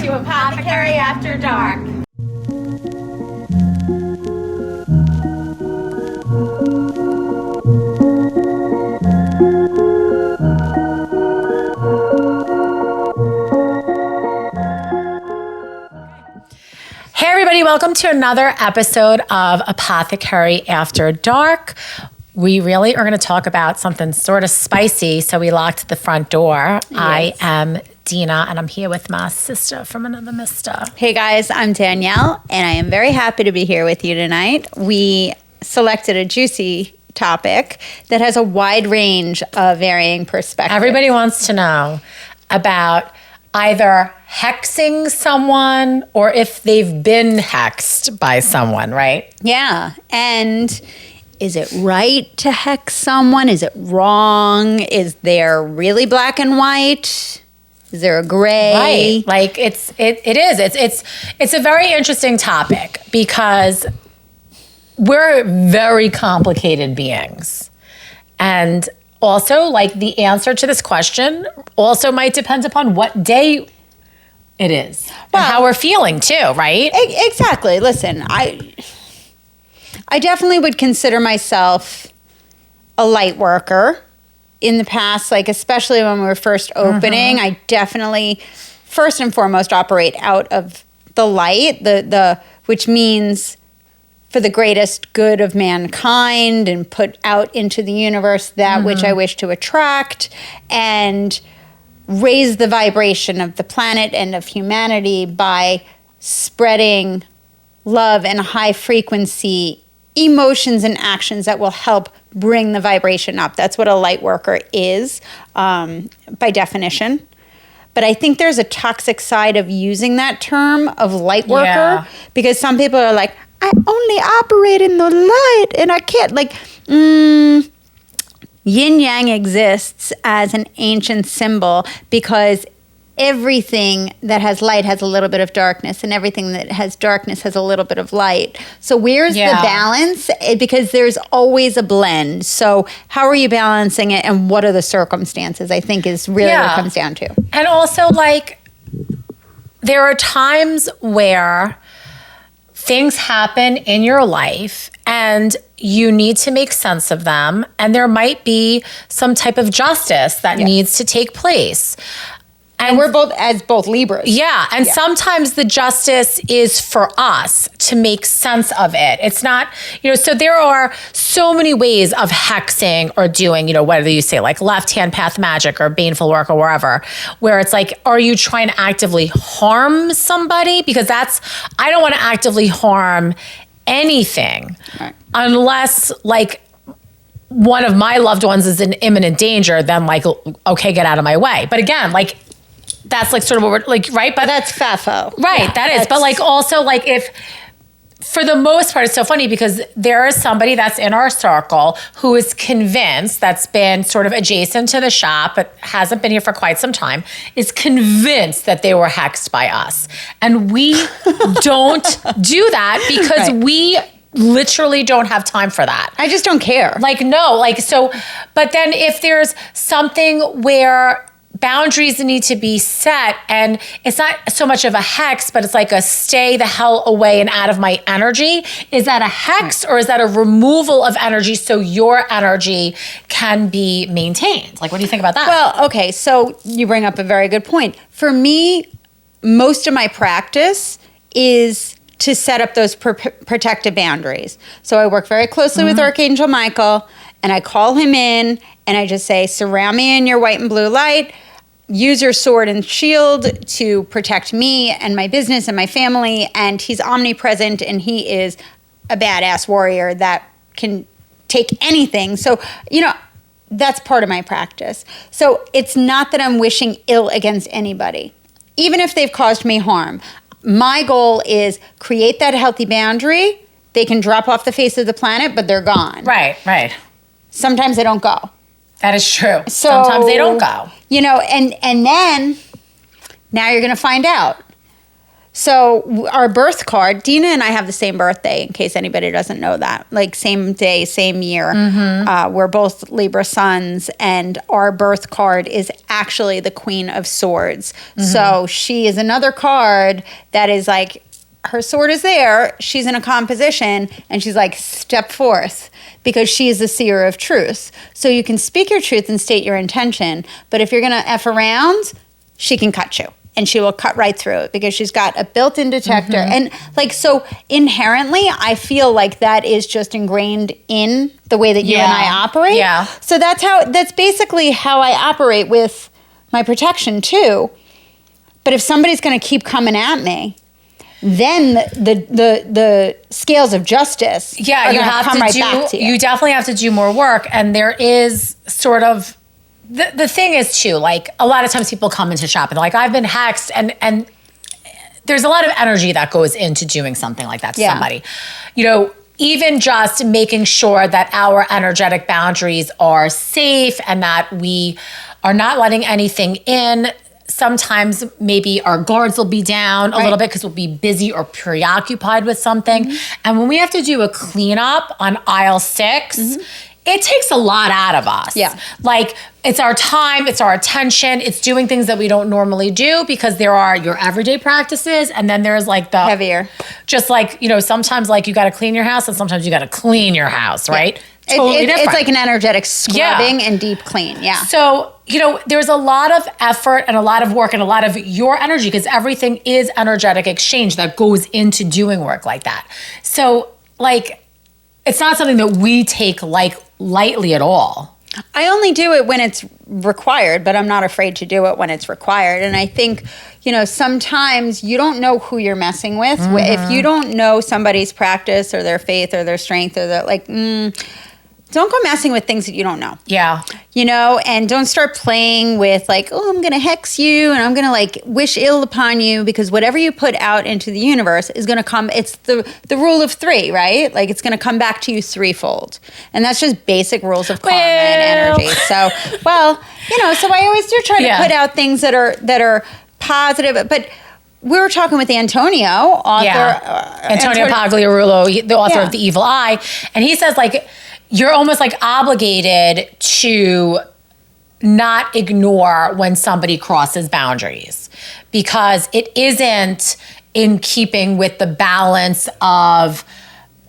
to Apothecary After Dark. Hey everybody, welcome to another episode of Apothecary After Dark. We really are going to talk about something sort of spicy, so we locked the front door. Yes. I am Dina, and I'm here with my sister from another mister. Hey guys, I'm Danielle, and I am very happy to be here with you tonight. We selected a juicy topic that has a wide range of varying perspectives. Everybody wants to know about either hexing someone or if they've been hexed by someone, right? Yeah, and is it right to hex someone? Is it wrong? Is there really black and white? Is there a gray? Right. Like it is. It's a very interesting topic because we're very complicated beings. And also, like, the answer to this question also might depend upon what day it is and how we're feeling too, right? Exactly. Listen, I definitely would consider myself a light worker. In the past, like especially when we were first opening, I definitely first and foremost operate out of the light, the which means for the greatest good of mankind, and put out into the universe that which I wish to attract and raise the vibration of the planet and of humanity by spreading love and high frequency emotions and actions that will help bring the vibration up. That's what a light worker is, by definition. But I think there's a toxic side of using that term of light worker because some people are like, I only operate in the light and I can't, like, yin yang exists as an ancient symbol because everything that has light has a little bit of darkness, and everything that has darkness has a little bit of light. So where's the balance? Because there's always a blend. So how are you balancing it, and what are the circumstances, I think, is really what it comes down to. And also, like, there are times where things happen in your life and you need to make sense of them, and there might be some type of justice that needs to take place. And we're both Libras. Yeah. And sometimes the justice is for us to make sense of it. It's not, so there are so many ways of hexing or doing, whether you say like left-hand path magic or baneful work or wherever, where it's like, are you trying to actively harm somebody? Because I don't want to actively harm anything unless like one of my loved ones is in imminent danger, then like, okay, get out of my way. But again, like, that's like sort of what we're like, right? But that's FAFO. Right, yeah, that is. But like also like if, for the most part, it's so funny because there is somebody that's in our circle who is convinced, that's been sort of adjacent to the shop, but hasn't been here for quite some time, is convinced that they were hexed by us. And we don't do that because we literally don't have time for that. I just don't care. Like, no, like, so, but then if there's something where boundaries need to be set, and it's not so much of a hex, but it's like a stay the hell away and out of my energy. Is that a hex or is that a removal of energy so your energy can be maintained? Like, what do you think about that? Well, okay, so you bring up a very good point. For me, most of my practice is to set up those protective boundaries. So I work very closely with Archangel Michael, and I call him in, and I just say, surround me in your white and blue light. Use your sword and shield to protect me and my business and my family. And he's omnipresent, and he is a badass warrior that can take anything. So, that's part of my practice. So it's not that I'm wishing ill against anybody, even if they've caused me harm. My goal is create that healthy boundary. They can drop off the face of the planet, but they're gone. Right. Sometimes they don't go. That is true. So, sometimes they don't go. And then now you're going to find out. So our birth card, Dina and I have the same birthday, in case anybody doesn't know that. Like same day, same year. We're both Libra suns, and our birth card is actually the Queen of Swords. So she is another card that is like, her sword is there, she's in a calm position, and she's like, step forth, because she is the seer of truth. So you can speak your truth and state your intention, but if you're going to F around, she can cut you. And she will cut right through it because she's got a built-in detector. And like, so inherently, I feel like that is just ingrained in the way that you and I operate. Yeah. So that's basically how I operate with my protection too. But if somebody's going to keep coming at me, then the scales of justice are you gonna have come to right do, back to you. you definitely have to do more work. And there is sort of, the thing is too, like a lot of times people come into shop and they're like, I've been hexed, and there's a lot of energy that goes into doing something like that to somebody. You know, even just making sure that our energetic boundaries are safe and that we are not letting anything in. Sometimes maybe our guards will be down a little bit because we'll be busy or preoccupied with something. And when we have to do a cleanup on aisle 6, it takes a lot out of us. Yeah. Like, it's our time, it's our attention, it's doing things that we don't normally do, because there are your everyday practices, and then there's like the Heavier. Just like, you know, sometimes like you got to clean your house, and sometimes you got to clean your house, right? Totally different. It's like an energetic scrubbing and deep clean. Yeah. So, you know, there's a lot of effort and a lot of work and a lot of your energy, because everything is energetic exchange that goes into doing work like that. So, like, it's not something that we take like lightly at all. I only do it when it's required, but I'm not afraid to do it when it's required. And I think, you know, sometimes you don't know who you're messing with. If you don't know somebody's practice or their faith or their strength or their don't go messing with things that you don't know. Yeah. You know, and don't start playing with like, oh, I'm going to hex you and I'm going to like wish ill upon you, because whatever you put out into the universe is going to come. It's the rule of 3, right? Like, it's going to come back to you threefold. And that's just basic rules of karma and energy. So, well, you know, so I always do try to put out things that are positive, but we were talking with Antonio, author. Antonio Pagliarulo, the author of The Evil Eye. And he says, like, you're almost like obligated to not ignore when somebody crosses boundaries, because it isn't in keeping with the balance of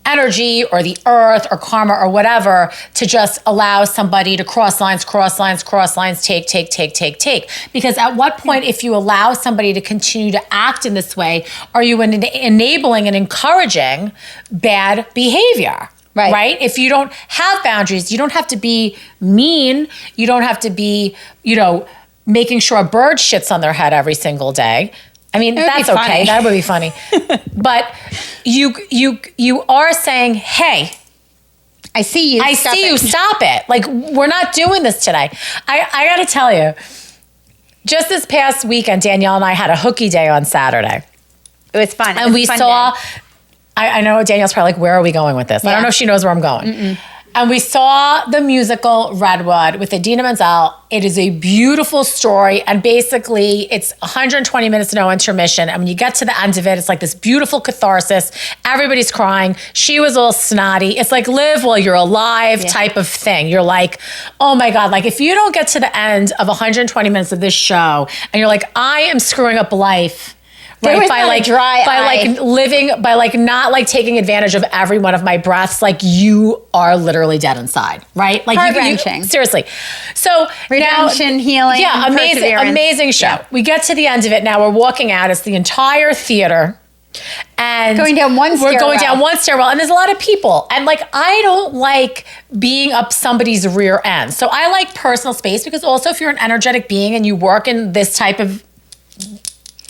energy or the earth or karma or whatever to just allow somebody to cross lines, take. Because at what point, if you allow somebody to continue to act in this way, are you enabling and encouraging bad behavior? Right? If you don't have boundaries, you don't have to be mean. You don't have to be, you know, making sure a bird shits on their head every single day. I mean, that's okay. That would be funny. But you are saying, hey, I see you. Stop it. Like, we're not doing this today. I got to tell you, just this past weekend, Danielle and I had a hooky day on Saturday. It was fun. And we saw... I know Danielle's probably like, where are we going with this? I don't know if she knows where I'm going. And we saw the musical Redwood with Idina Menzel. It is a beautiful story. And basically, it's 120 minutes, no intermission. And when you get to the end of it, it's like this beautiful catharsis. Everybody's crying. She was a little snotty. It's like live while you're alive type of thing. You're like, oh my God. Like, if you don't get to the end of 120 minutes of this show and you're like, I am screwing up life, right, by not like taking advantage of every one of my breaths, like, you are literally dead inside, right? Like, heart-wrenching. Seriously. So redemption, healing, amazing show. Yeah. We get to the end of it. Now we're walking out. It's the entire theater. And we're going down one stairwell, and there's a lot of people. And like, I don't like being up somebody's rear end. So I like personal space, because also if you're an energetic being and you work in this type of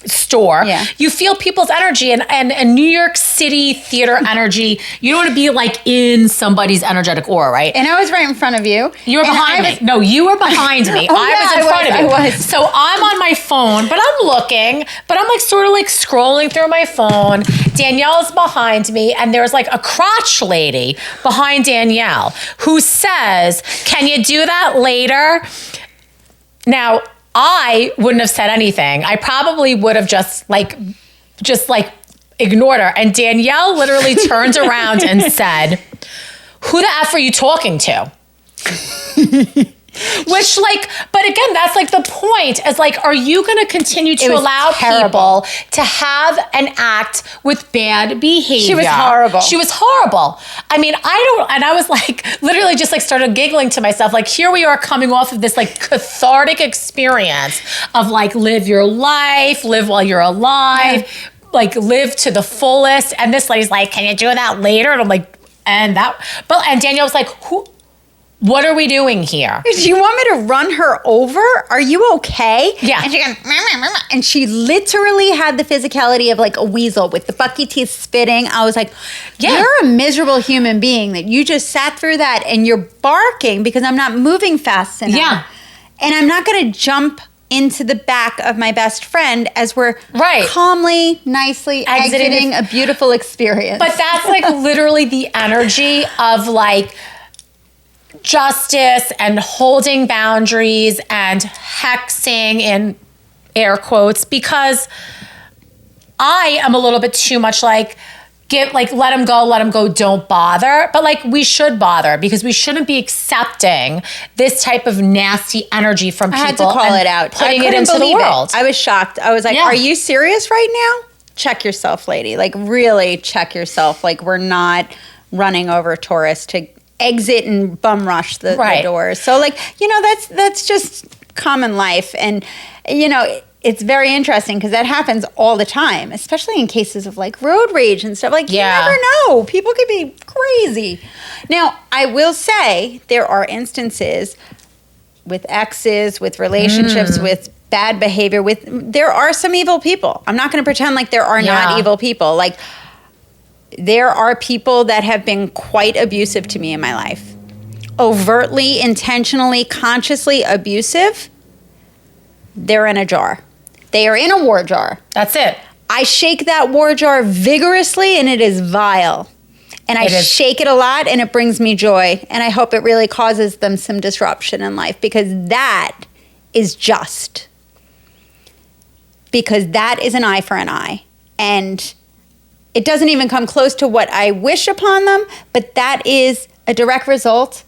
store, you feel people's energy, and New York City theater energy. You don't want to be like in somebody's energetic aura, right? And I was right in front of you. You were behind me. No, you were behind me. I was in front of you. I was. So I'm on my phone, but I'm looking, but I'm like sort of like scrolling through my phone. Danielle's behind me, and there's like a crotch lady behind Danielle who says, "Can you do that later?" Now, I wouldn't have said anything. I probably would have just like just like ignored her. And Danielle literally turned around and said, "Who the F are you talking to?" Which but again, that's like the point is like, are you going to continue to allow people to have and act with bad behavior? She was horrible. She was horrible. I mean, I was like, literally just like started giggling to myself. Like, here we are coming off of this like cathartic experience of like, live your life, live while you're alive, like live to the fullest. And this lady's like, can you do that later? And I'm like, and Danielle was like, what are we doing here? Do you want me to run her over? Are you okay? Yeah. And she goes, and she literally had the physicality of like a weasel with the bucky teeth spitting. I was like, you're a miserable human being that you just sat through that and you're barking because I'm not moving fast enough. Yeah. And I'm not going to jump into the back of my best friend as we're calmly, nicely exiting a beautiful experience. But that's like literally the energy of like justice and holding boundaries and hexing in air quotes, because I am a little bit too much like, let him go, don't bother. But like, we should bother because we shouldn't be accepting this type of nasty energy from people. I had to call it out. Putting it into the world. I was shocked. I was like, are you serious right now? Check yourself, lady. Like, really check yourself. Like, we're not running over tourists to exit and bum rush the doors. So like, that's just common life. And, it's very interesting because that happens all the time, especially in cases of like road rage and stuff. Like, you never know. People could be crazy. Now, I will say there are instances with exes, with relationships, with bad behavior, there are some evil people. I'm not going to pretend like there are not evil people. Like, there are people that have been quite abusive to me in my life. Overtly, intentionally, consciously abusive. They're in a jar. They are in a war jar. That's it. I shake that war jar vigorously and it is vile. And I shake it a lot and it brings me joy. And I hope it really causes them some disruption in life because that is just. Because that is an eye for an eye. And it doesn't even come close to what I wish upon them, but that is a direct result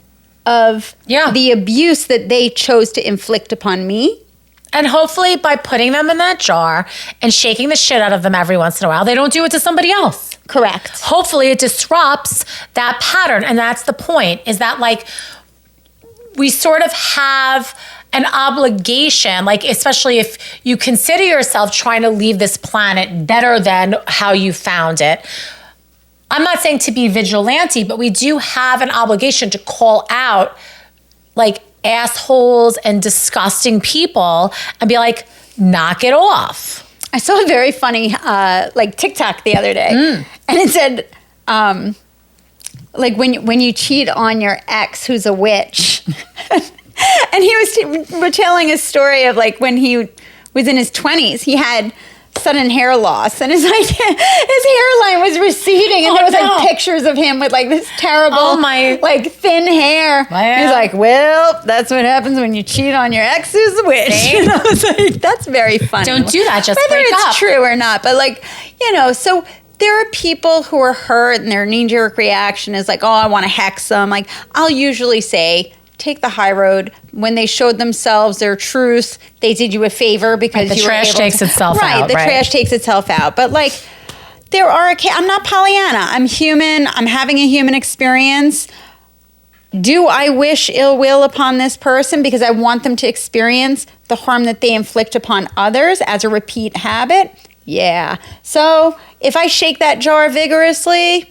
of the abuse that they chose to inflict upon me. And hopefully by putting them in that jar and shaking the shit out of them every once in a while, they don't do it to somebody else. Correct. Hopefully it disrupts that pattern. And that's the point, is that like we sort of have an obligation, like especially if you consider yourself trying to leave this planet better than how you found it. I'm not saying to be vigilante, but we do have an obligation to call out like assholes and disgusting people and be like, knock it off. I saw a very funny like TikTok the other day, and it said, like when you cheat on your ex who's a witch. And he was retelling a story of like when he was in his 20s, he had sudden hair loss, and his hairline was receding, and there was like pictures of him with like this terrible, like thin hair. He's like, well, that's what happens when you cheat on your ex who's a witch. And I was like, that's very funny. Don't do that. Just whether break up. It's true or not, but like, so there are people who are hurt, and their knee-jerk reaction is like, oh, I want to hex them. Like, I'll usually say, take the high road. When they showed themselves their truth, they did you a favor because the you trash were able takes itself out. Right, the trash takes itself out. But like, I'm not Pollyanna. I'm human. I'm having a human experience. Do I wish ill will upon this person because I want them to experience the harm that they inflict upon others as a repeat habit? Yeah. So if I shake that jar vigorously,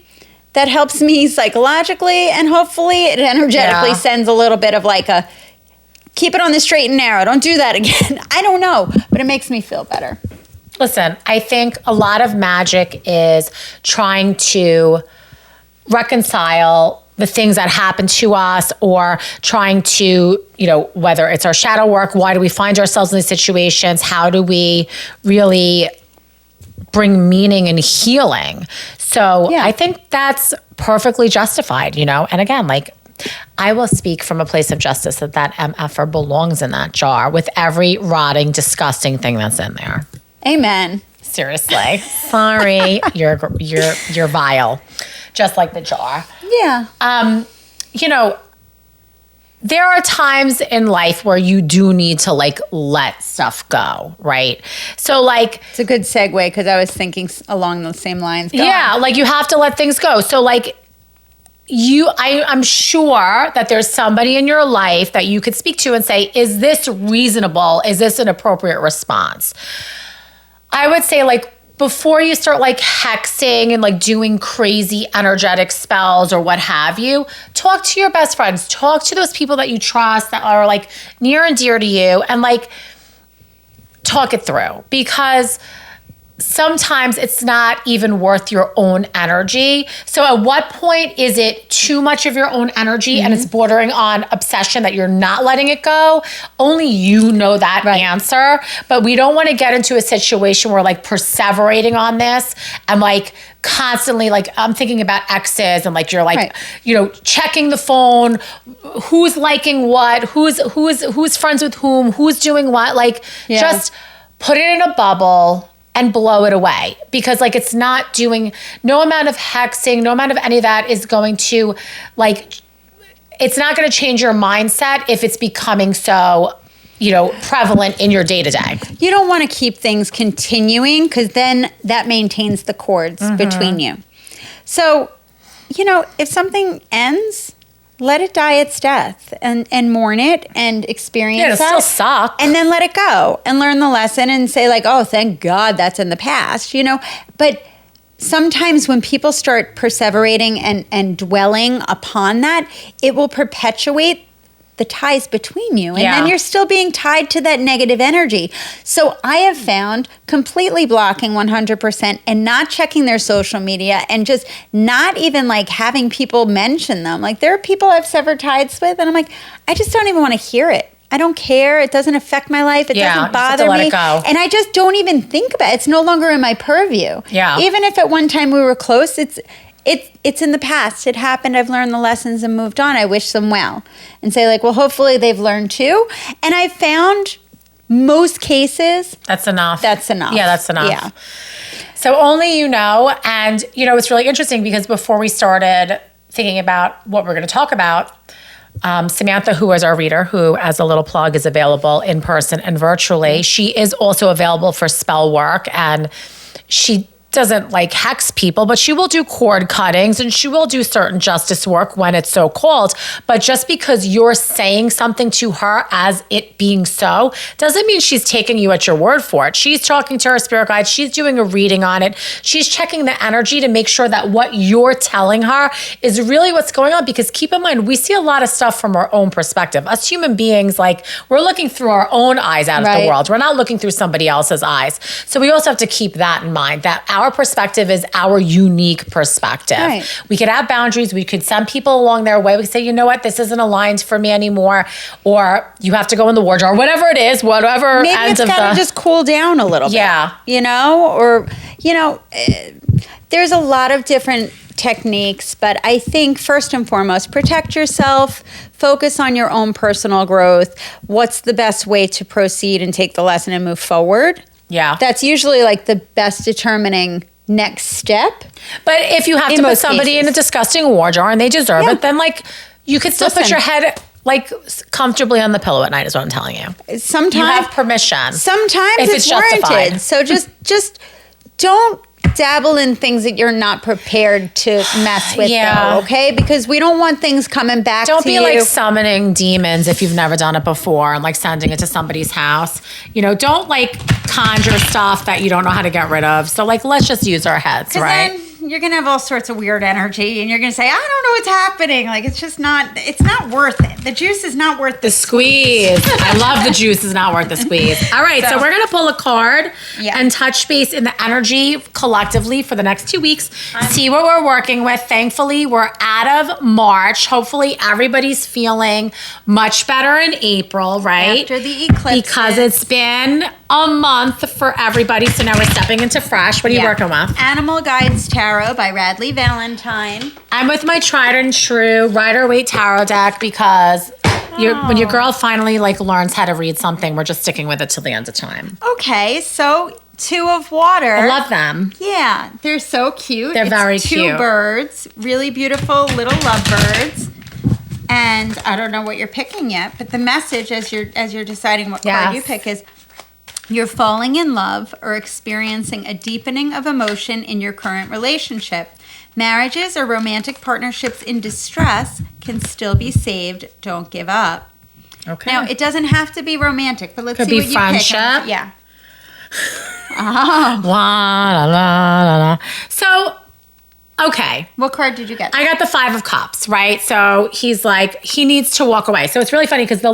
that helps me psychologically, and hopefully it energetically sends a little bit of like a, keep it on the straight and narrow. Don't do that again. I don't know, but it makes me feel better. Listen, I think a lot of magic is trying to reconcile the things that happen to us, or trying to, whether it's our shadow work, why do we find ourselves in these situations? How do we really bring meaning and healing? So I think that's perfectly justified, And again, like, I will speak from a place of justice that MFer belongs in that jar with every rotting, disgusting thing that's in there. Amen. Seriously. Sorry. You're vile. Just like the jar. Yeah. You know, there are times in life where you do need to like let stuff go, right? So like It's a good segue because I was thinking along those same lines. Go yeah, on. like you have to let things go. So like I'm sure that there's somebody in your life that you could speak to and say, is this reasonable? Is this an appropriate response? I would say like before you start like hexing and like doing crazy energetic spells or what have you, talk to your best friends, talk to those people that you trust that are like near and dear to you and like talk it through because sometimes it's not even worth your own energy. So at what point is it too much of your own energy and it's bordering on obsession that you're not letting it go? Only you know that answer. But we don't want to get into a situation where like perseverating on this and like constantly like I'm thinking about exes and like you're like you know checking the phone, who's liking what, who's friends with whom, who's doing what, like just put it in a bubble and blow it away because like it's not doing, no amount of hexing, no amount of any of that is going to like, it's not going to change your mindset if it's becoming so, you know, prevalent in your day to day. You don't want to keep things continuing because then that maintains the cords between you. So, you know, if something ends, let it die its death and mourn it and experience it'll still suck. And then let it go and learn the lesson and say like, oh, thank God that's in the past, you know? But sometimes when people start perseverating and dwelling upon that, it will perpetuate the ties between you. And then you're still being tied to that negative energy. So I have found completely blocking 100% and not checking their social media and just not even like having people mention them. Like there are people I've severed ties with and I'm like, I just don't even want to hear it. I don't care. It doesn't affect my life. It doesn't bother me. It go. And I just don't even think about it. It's no longer in my purview. Yeah. Even if at one time we were close, it's in the past. It happened. I've learned the lessons and moved on. I wish them well. And say like, well, hopefully they've learned too. And I found most cases. That's enough. That's enough. Yeah, that's enough. Yeah. So only you know. And, you know, it's really interesting because before we started thinking about what we're going to talk about, Samantha, who is our reader, who, as a little plug, is available in person and virtually, she is also available for spell work. And she doesn't like hex people, but she will do cord cuttings and she will do certain justice work when it's so called. But just because you're saying something to her as it being so, doesn't mean she's taking you at your word for it. She's talking to her spirit guide. She's doing a reading on it. She's checking the energy to make sure that what you're telling her is really what's going on. Because keep in mind, we see a lot of stuff from our own perspective. Us human beings, like we're looking through our own eyes out of the world. We're not looking through somebody else's eyes. So we also have to keep that in mind, that our perspective is our unique perspective. We could have boundaries. We could send people along their way. We could say, you know what, this isn't aligned for me anymore. Or you have to go in the wardrobe, whatever it is, whatever maybe ends it's of got to the... just cool down a little bit. You know, or, you know, there's a lot of different techniques, but I think first and foremost, protect yourself, focus on your own personal growth. What's the best way to proceed and take the lesson and move forward? That's usually like the best determining next step. But if you have to put somebody in a disgusting war jar and they deserve it, then like you could still put your head like comfortably on the pillow at night is what I'm telling you. Sometimes you have permission. Sometimes if it's warranted. So just don't dabble in things that you're not prepared to mess with though, okay? Because we don't want things coming back to you. Don't be like summoning demons if you've never done it before and like sending it to somebody's house. You know, don't like conjure stuff that you don't know how to get rid of. So like, let's just use our heads, right? Then you're going to have all sorts of weird energy and you're going to say, I don't know what's happening. Like, it's just not, it's not worth it. The juice is not worth the squeeze. I love the juice is not worth the squeeze. All right. So we're going to pull a card and touch base in the energy collectively for the next 2 weeks. See what we're working with. Thankfully, we're out of March. Hopefully everybody's feeling much better in April, right? After the eclipse. Because it's been a month for everybody. So now we're stepping into fresh. What are you working with? Animal Guides Tarot by Radley Valentine. I'm with my tried and true Rider-Waite Tarot deck because when your girl finally like learns how to read something, we're just sticking with it till the end of time. Okay, so Two of water. I love them. Yeah, they're so cute. They're very cute. Two birds, really beautiful little lovebirds. And I don't know what you're picking yet, but the message as you're deciding what card you pick is you're falling in love or experiencing a deepening of emotion in your current relationship. Marriages or romantic partnerships in distress can still be saved. Don't give up. Okay. Now, it doesn't have to be romantic, but let's Could see be what you friendship. pick. Yeah. La, la, la, la. So, okay. What card did you get? I got the 5 of Cups, right? So he's like, he needs to walk away. So it's really funny because the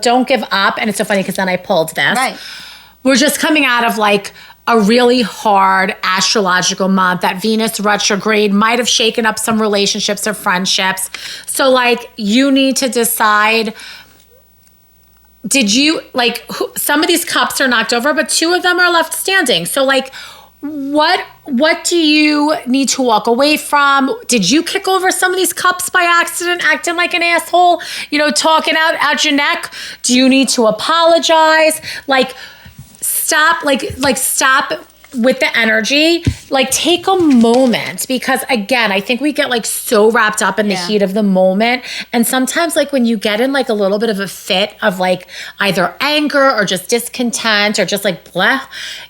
don't give up, and it's so funny because then I pulled this. Right. We're just coming out of like a really hard astrological month. That Venus retrograde might have shaken up some relationships or friendships. So like you need to decide, did you, like, some of these cups are knocked over, but 2 of them are left standing. So like, what do you need to walk away from? Did you kick over some of these cups by accident, acting like an asshole, talking out your neck? Do you need to apologize? Like, stop with the energy. Like, take a moment, because again, I think we get like so wrapped up in the heat of the moment. And sometimes like when you get in like a little bit of a fit of like either anger or just discontent or just like blah,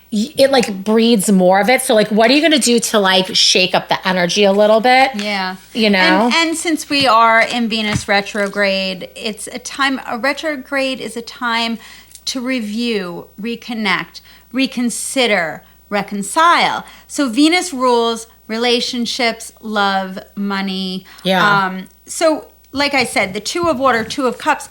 it like breeds more of it. So like, what are you going to do to like shake up the energy a little bit? Yeah. And since we are in Venus retrograde, a retrograde is a time to review, reconnect, reconsider, reconcile. So Venus rules relationships, love, money. Yeah. So like I said, the 2 of water, 2 of cups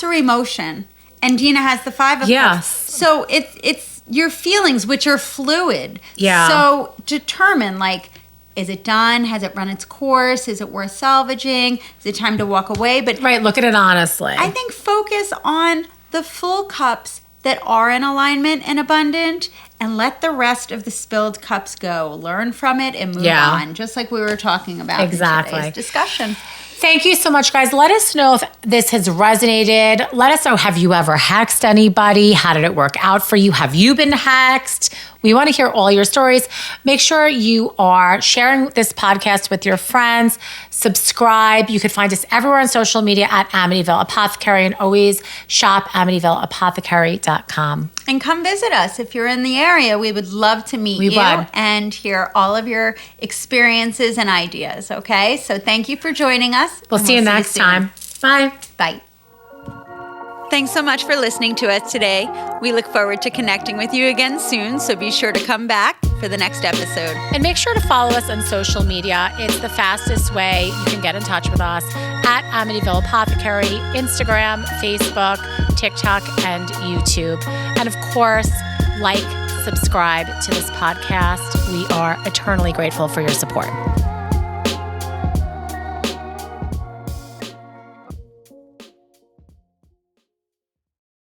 are emotion. And Dina has the 5 of cups. So it's your feelings, which are fluid. Yeah. So determine, like, is it done? Has it run its course? Is it worth salvaging? Is it time to walk away? But right, look at it honestly. I think focus on the full cups that are in alignment and abundant, and let the rest of the spilled cups go. Learn from it and move on, just like we were talking about in today's discussion. Thank you so much, guys. Let us know if this has resonated. Let us know, have you ever hexed anybody? How did it work out for you? Have you been hexed? We want to hear all your stories. Make sure you are sharing this podcast with your friends. Subscribe. You could find us everywhere on social media at Amityville Apothecary, and always shop AmityvilleApothecary.com. And come visit us if you're in the area. We would love to meet you and hear all of your experiences and ideas, okay? So thank you for joining us. We'll see you next time. Bye. Bye. Thanks so much for listening to us today. We look forward to connecting with you again soon, so be sure to come back for the next episode. And make sure to follow us on social media. It's the fastest way you can get in touch with us at Amityville Apothecary, Instagram, Facebook, TikTok, and YouTube. And of course, subscribe to this podcast. We are eternally grateful for your support.